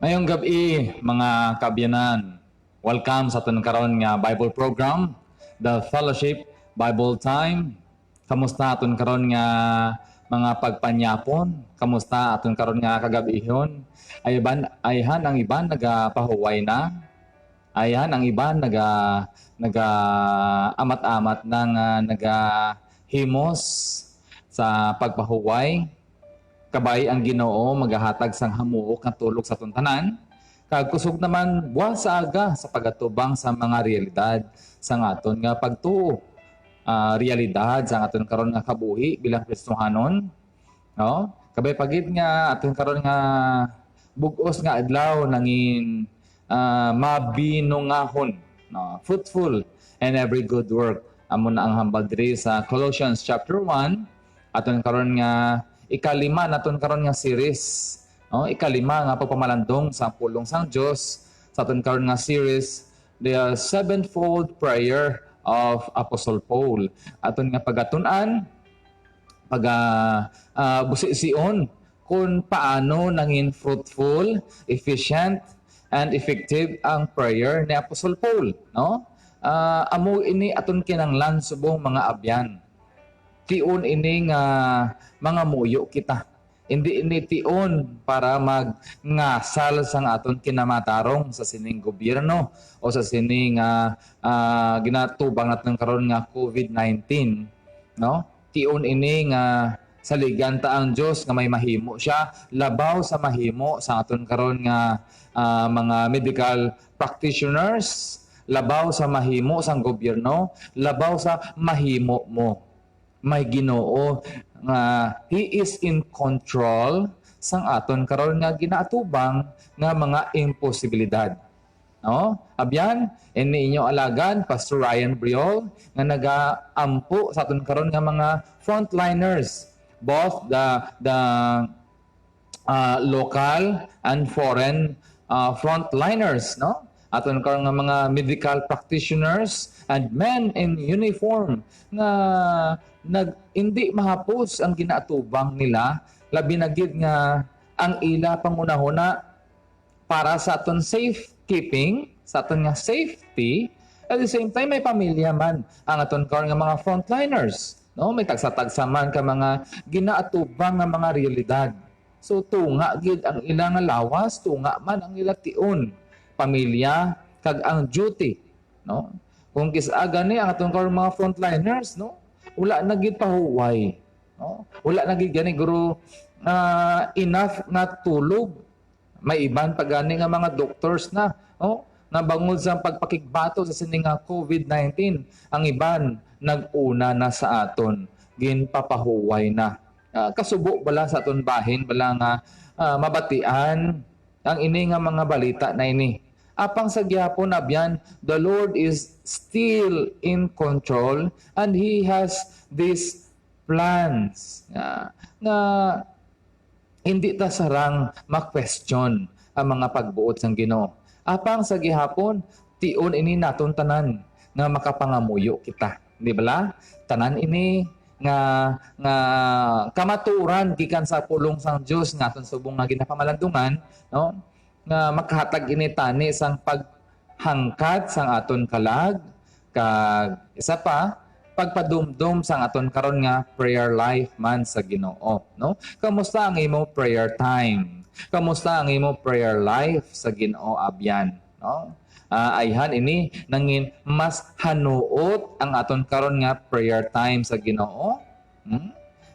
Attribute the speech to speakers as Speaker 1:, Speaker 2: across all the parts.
Speaker 1: Ngayong gabi, mga kabyanan, welcome sa aton karon nga Bible program, The Fellowship Bible Time. Kamusta aton karon nga mga pagpanyapon? Kamusta aton karon nga kagabihon? Ayhan ang iban nagapahuway na. Ayhan ang iban naga amat-amat nang nagahimos sa pagpahuway. Kabay ang Ginoo magahatag sang hamuok nga tulog sa tuntanan. Kag kusog naman buwas sa aga sa pagatubang sa mga realidad sa aton nga pagtuo. Realidad sa aton karon nga kabuhi bilang Kristohanon. No? Kabay pagid nga aton karon nga bugos nga adlaw nangin mabinungahon, no? Fruitful and every good work. Amo na ang hambal diri sa Colossians chapter 1 aton karon nga ikalima naton karon nga series, no? Ikalima nga pagpamalandong sa pulong sang Dios sa aton karon nga series, the sevenfold prayer of Apostle Paul. Aton nga pagatun-an busisiun kung paano nangin fruitful, efficient, and effective ang prayer ni Apostle Paul, no? Amo ini aton kinanglan subong mga abyan. Tion ini nga mga muyo kita. Hindi ini tion para magngasal sang aton kinamatarong sa sining gobyerno o sa sining ginatubang natin karon nga COVID-19, no? Tion ini nga saligan ta ang Dios nga may mahimo siya, labaw sa mahimo sa aton karon nga mga medical practitioners, labaw sa mahimo sang gobyerno, labaw sa mahimo mo. May Ginoo nga He is in control sang aton karon nga ginaatubang nga mga imposibilidad. No? Abyan, ini inyo alagan Pastor Ryan Briol nga nagaampo sa aton karon nga mga frontliners, both the local and foreign frontliners, no? Aton karon nga mga medical practitioners and men in uniform nga hindi mahapos ang ginaatubang nila, labi na gid nga ang ila pangunahuna para sa aton safekeeping, sa aton nga safety. At the same time may pamilya man ang aton karon nga mga frontliners, no? May tagsa-tagsa man ka mga ginaatubang nga mga realidad. So tunga gid ang ilang lawas, tunga man ang ila tion, pamilya kag ang duty, no? Kung kisaga ni ang aton karon mga frontliners, no? Wala na gid pahuway, no? Wala na gid gani guro enough na tulog. May iban pa gani nga mga doctors na, no? Nabangod sa pagpakigbato sa sining COVID-19. Ang iban nag-una na sa aton, ginpapahuway na. Kasubo bala sa aton bahin bala nga mabatian ang ini nga mga balita na ini. Apang sa gyapon abyan, the Lord is still in control and He has these plans na hindi ta sarang ma-question ang mga pagbuot sang Ginoo. Apang sa gihapon, tion ini naton tanan nga makapangamuyo kita, di ba? Tanan ini nga kamaturan gikan sa pulong sang Dios nga aton subong nga ginapamalandungan, no? Nga makahatag ini tani sang paghangkat sang aton kalag, kag isa pa pagpadumdum sang aton karon nga prayer life man sa Ginoo, no? Kamusta ang imo prayer time? Kamusta ang imo prayer life sa Ginoo abyan, no? Ayhan ini nangin mas hanuot ang aton karon nga prayer time sa Ginoo.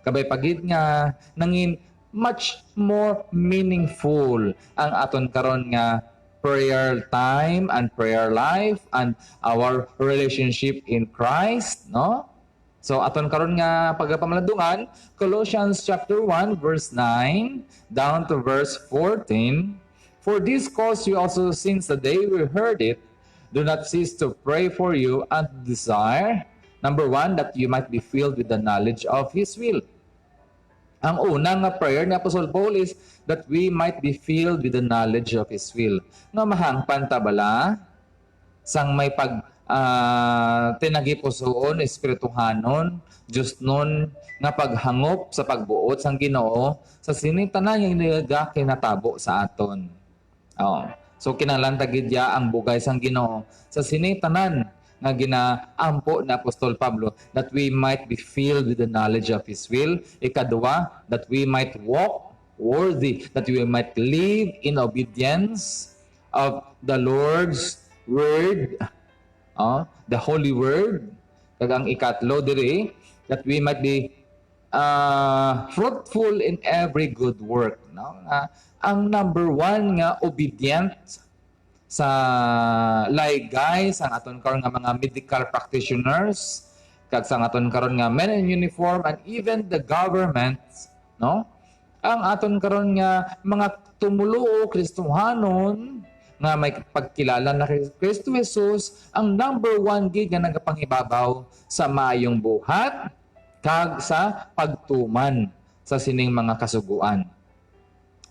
Speaker 1: Kabay pagid nga nangin much more meaningful ang aton karon nga prayer time and prayer life and our relationship in Christ, no? So aton karon nga pagpamalandungan, Colossians chapter 1 verse 9 down to verse 14. For this cause you also, since the day we heard it, do not cease to pray for you and desire, number 1, that you might be filled with the knowledge of His will. Ang unang nga prayer ni Apostle Paul is that we might be filled with the knowledge of His will. Nga mahangpan ta bala sang may tinagipusoon, espirituhanon, Diyos nun nga paghangop sa pagbuot sang Ginoo sa sining tanan nga kinatabo sa aton. Oh. So kinahanglan ta gid ya ang bugay sang Ginoo sa sinitanan nga ginaampo na Apostol Pablo, that we might be filled with the knowledge of His will. Ikaduha, that we might walk worthy, that we might live in obedience of the Lord's word, the Holy Word. Kag ang ikatlo diri, that we might be fruitful in every good work. No? Ang number one nga, obedient sa laygay sa aton karon nga mga medical practitioners, kag sa aton karon nga men in uniform, and even the government, no? Ang aton karon nga mga tumuluo Kristohanon nga may pagkilala na kay Kristo Jesus, ang number one gid nga nagapanghibabaw sa maayong buhat kag sa pagtuman sa sining mga kasuguan.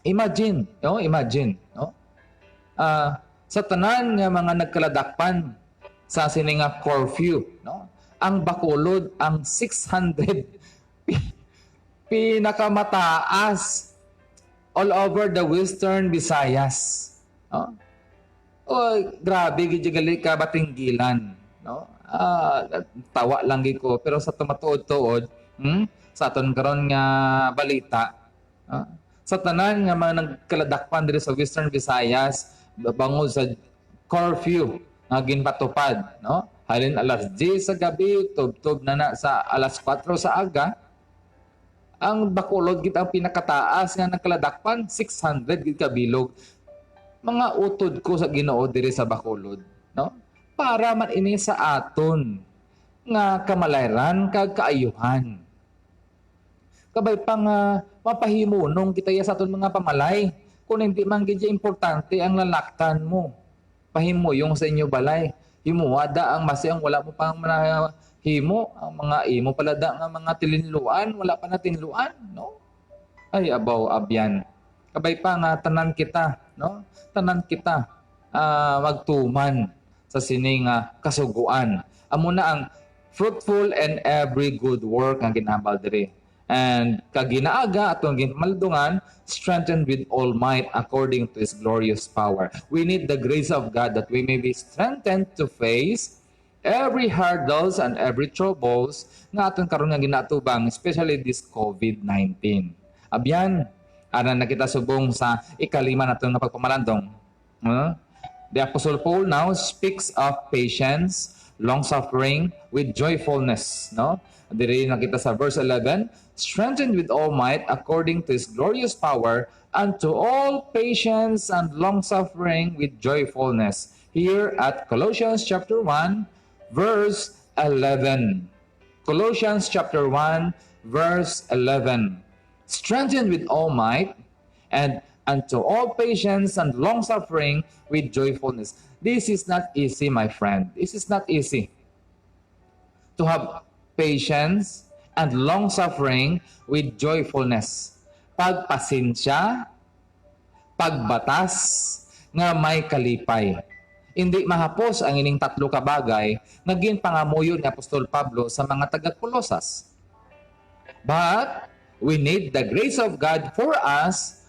Speaker 1: Imagine, no? Sa tanan nga mga nagkaladakpan sa sining nga curfew, no? Ang Bacolod ang 600 pinakamataas all over the Western Visayas, no? Grabe gid gali ka batinggilan, no? Tawa lang gid ko, pero sa tumatuod-tuod, sa aton karon nga balita, sa tanan nga mga nagkaladakpan diri sa Western Visayas bangod sa curfew nga ginpatupad, no? Halin alas 10 sa gabi, tub-tub na sa alas 4 sa aga. Ang Bacolod gid ang pinakataas nga nagkaladakpan, 600 gid ka bilog. Mga utod ko sa Ginoo diri sa Bacolod, no? Para man ini sa aton nga kamalayran kag kaayuhan. Kabay pang mapahimunong kita sa aton mga pamalay. Kung hindi man gid importante ang lalaktan mo, pahimuyong sa inyo balay. Himuada ang masi ang wala mo pang himo, ang mga imo palada nga mga tilinluan, wala pa na tinluan, no? Ay abaw abyan. Kabay pa nga tanan kita, no? Tanan kita magtuman sa sining kasuguan. Amo na ang fruitful and every good work nga ginambal diri. And kaginaaga atong ginmaldungan, strengthened with all might according to His glorious power. We need the grace of God that we may be strengthened to face every hurdles and every troubles nga aton karon nga ginatubang, especially this COVID-19. Abyan, ana na kita subong sa ikalima naton nga pagpamalandong. The Apostle Paul now speaks of patience, long-suffering with joyfulness, no? Diri nakita sa verse 11, strengthened with all might according to His glorious power, unto all patience and long-suffering with joyfulness. Here at Colossians chapter 1, verse 11. Colossians chapter 1, verse 11. Strengthened with all might, and unto all patience and long-suffering with joyfulness. This is not easy, my friend. This is not easy. To have patience and long-suffering with joyfulness. Pagpasensya, pagbatas, nga may kalipay. Hindi mahapos ang ining tatlo ka bagay nga ginpangamuyo ni Apostol Pablo sa mga taga-Kolosas. But we need the grace of God for us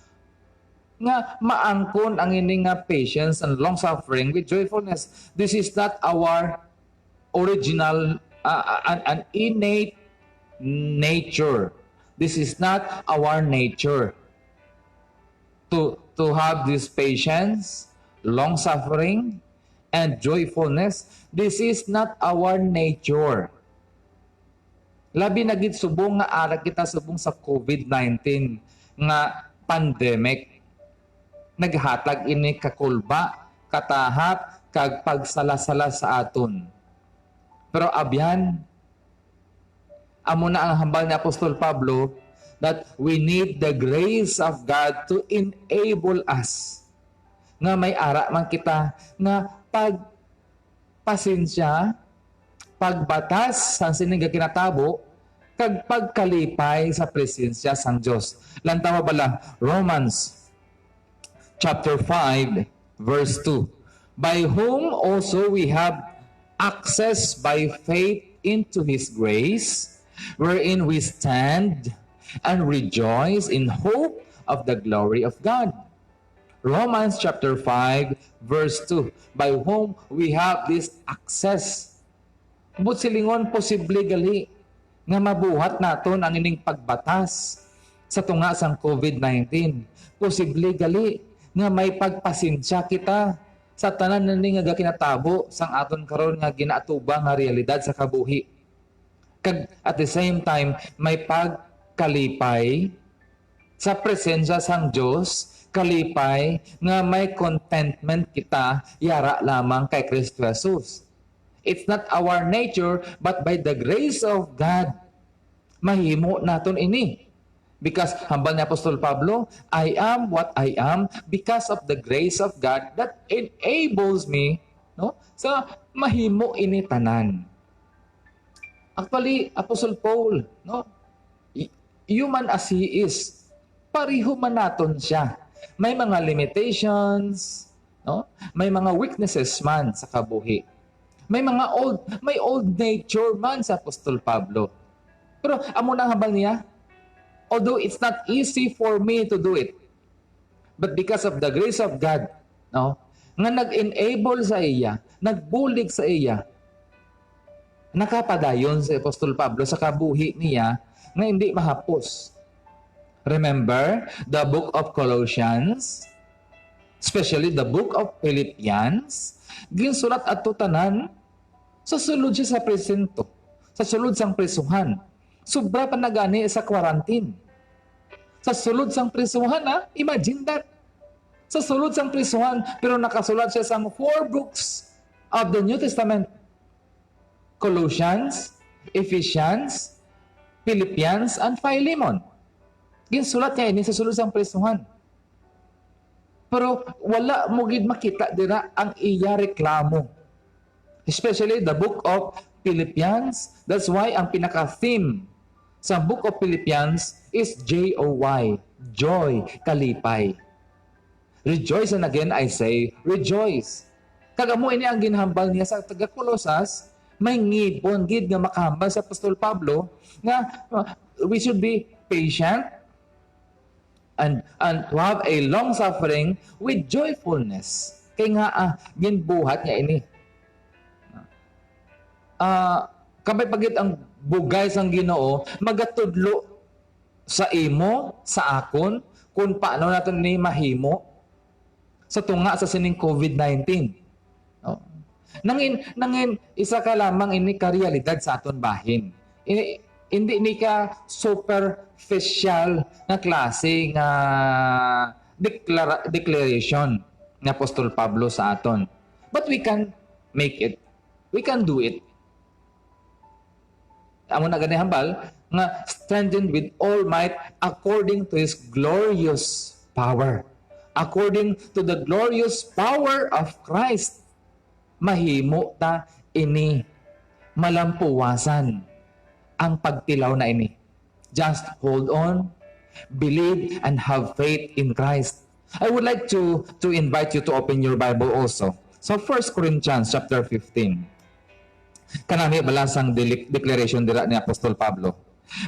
Speaker 1: nga maangkon ang ining patience and long-suffering with joyfulness. This is not our original an innate nature. This is not our nature to have this patience, long suffering, and joyfulness. This is not our nature. Labi na gid subong nga ara kita subong sa COVID-19 nga pandemic. Naghatag ini kakulba, katahat, kag pagsala-sala sa aton. Pero abyan, amo na ang hambal ni Apostol Pablo that we need the grace of God to enable us nga may ara man kita nga pagpasensya, pagbatas sa sining kinatabo, kag pagkalipay sa presensya sang Dios. Lantaw bala Romans chapter 5 verse 2. By whom also we have access by faith into His grace, wherein we stand and rejoice in hope of the glory of God. Romans chapter 5, verse 2, by whom we have this access. But silingon posible gali nga mabuhat naton ang ining pagbatas sa tunga sang COVID-19. Posible gali nga may pagpasensya kita sa tanan na nga kinatabo sang aton karon nga ginaatuba nga realidad sa kabuhi. Kag at the same time may pagkalipay sa presensya sang Dios, kalipay nga may contentment kita yara lamang kay Kristo Jesus. It's not our nature, but by the grace of God, mahimo naton ini. Because, hambal ni Apostol Pablo, I am what I am because of the grace of God that enables me, no? Sa mahimo ini tanan. Actually, Apostol Paul, no? Human as he is, pariho man naton siya. May mga limitations, no? May mga weaknesses man sa kabuhi. May old nature man sa Apostol Pablo. Pero amo nang habal niya, although it's not easy for me to do it, but because of the grace of God, no, nga nag-enable sa iya, nagbulig sa iya, nakapadayon si Apostol Pablo sa kabuhi niya nga hindi mahapos. Remember the book of Colossians, especially the book of Philippians, ginsulat at tanan sa sulod siya sa presento, sa sulod sang prisuhan. Sobra pa nagani sa quarantine. Sa sulod sang prisuhan, imagine that. Sa sulod sang prisuhan, pero nakasulat siya sa 4 books of the New Testament. Colossians, Ephesians, Philippians, and Philemon. Ginsulat niya ini sa sulod sang prisuhan. Pero wala mo gid makita dira ang iya reklamo. Especially the book of Philippians. That's why ang pinaka-theme sa book of Philippians is J-O-Y. Joy, kalipay. Rejoice, and again I say, rejoice. Kagamo ini ang ginhambal niya sa taga-Colosas, may ngipon gid nga makahambal sa Apostol Pablo nga we should be patient and to have a long suffering with joyfulness. Kay nga ginbuhat niya ini. Kabay pagit ang bugay sang Ginoo magatudlo sa imo, sa akon, kung paano natin ni mahimo sa tunga sa sining COVID-19. No? Nangin isa ka lamang ini ka realidad sa aton bahin. Hindi ni ka superficial na klase nga declaration ni Apostol Pablo sa aton. But we can make it. We can do it. Amo na gani hambal nga strengthened with all might according to His glorious power. According to the glorious power of Christ, mahimo ta ini malampuwasan ang pagtilaw na ini. Just hold on, believe, and have faith in Christ. I would like to invite you to open your Bible also. So 1 Corinthians chapter 15. Kanami balasang declaration dira ni Apostol Pablo.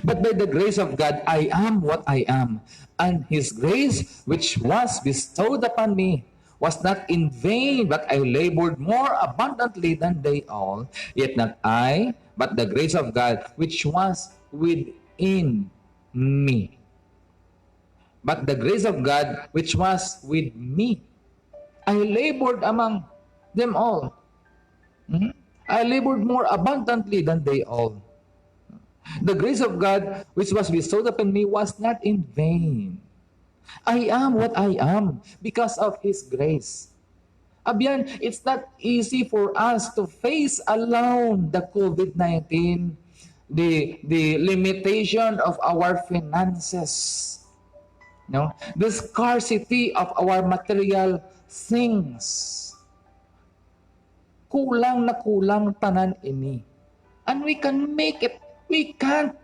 Speaker 1: But by the grace of God, I am what I am. And His grace, which was bestowed upon me, was not in vain, but I labored more abundantly than they all. Yet not I, but the grace of God, which was within me. But the grace of God, which was with me, I labored among them all. I labored more abundantly than they all. The grace of God, which was bestowed upon me, was not in vain. I am what I am because of His grace. Abyan, it's not easy for us to face alone the COVID-19, the limitation of our finances, no, the scarcity of our material things. Kulang na kulang tanan ini. And we can make it. We can't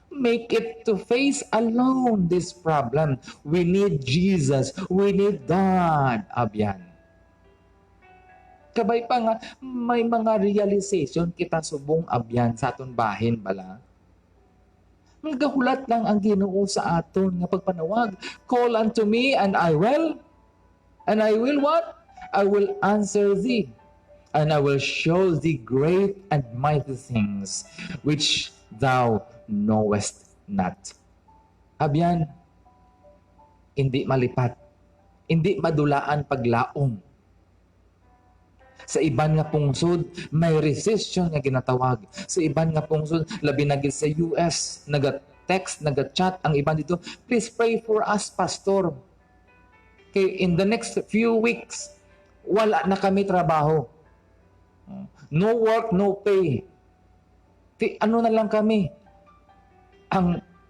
Speaker 1: make it to face alone this problem. We need Jesus. We need God. Abyan. Kabay pa nga, may mga realization kita subong abyan sa aton bahin bala. Nagahulat lang ang Ginoo sa aton nga pagpanawag. Call unto me and I will what? I will answer thee, and I will show thee great and mighty things which thou knowest not. Abyan, hindi malipat, hindi madulaan paglaom. Sa iban nga pungsod, may recession nga ginatawag. Sa iban nga pungsod, labi na gid sa US, naga-text, naga-chat ang iban dito, please pray for us, pastor. Okay, in the next few weeks, wala na kami trabaho. No work, no pay. Ano na lang kami?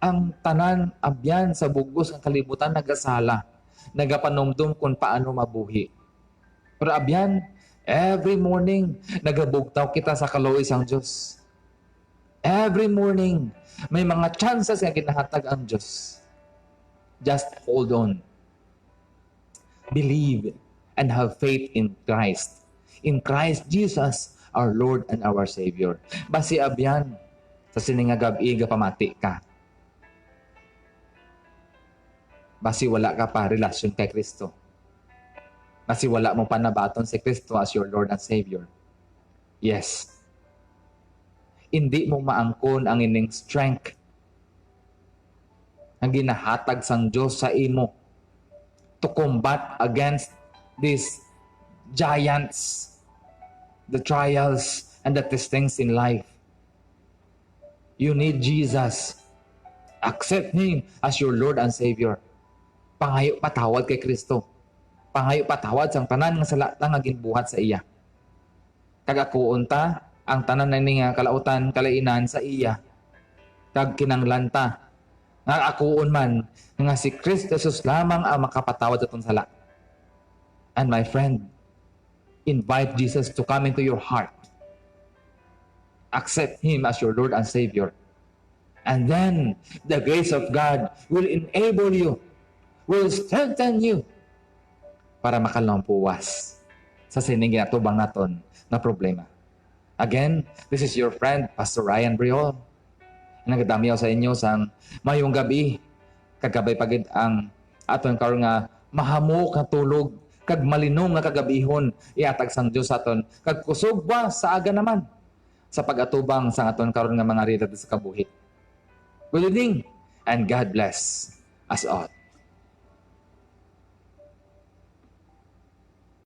Speaker 1: Ang tanan, abyan, sa bugos, ang kalibutan, nagasala. Nagapanumdum kung paano mabuhi. Pero abyan, every morning, nagabugtaw kita sa kaloy sang Diyos. Every morning, may mga chances nga ginahatag ang Diyos. Just hold on. Believe and have faith in Christ. In Christ Jesus, our Lord and our Savior. Basi abyan, sa siningagabi, pamati ka. Basi wala ka pa relasyon kay Kristo. Basi wala mo panabaton si Kristo as your Lord and Savior. Yes. Hindi mo maangkon ang ining strength ang ginahatag sang Diyos sa imo to combat against these giants, the trials and the testings in life. You need Jesus. Accept Him as your Lord and Savior. Pangayo patawad kay Kristo. Pangayo patawad sang tanan nga sala nga ginbuhat sa iya. Kag ako unta ang tanan na nga kalautan kalainan sa iya. Kag kinanglanta nga akoon man nga si Kristo Jesus lamang ang makapatawad atong sala. And my friend, invite Jesus to come into your heart. Accept Him as your Lord and Savior. And then the grace of God will enable you, will strengthen you para makalampuwas sa sining ginatubang naton na problema. Again, this is your friend, Pastor Ryan Briol. Nagadamiyaw sa inyo sang mayong gabi. Kagabay pagid ang aton karon nga mahamok nga tulog kag malinong nga kagabihon iatag sang Dios aton kag kusog ba sa aga naman sa pag-atubang sa aton karon nga mga realidad sa kabuhi. Good evening and God bless us all.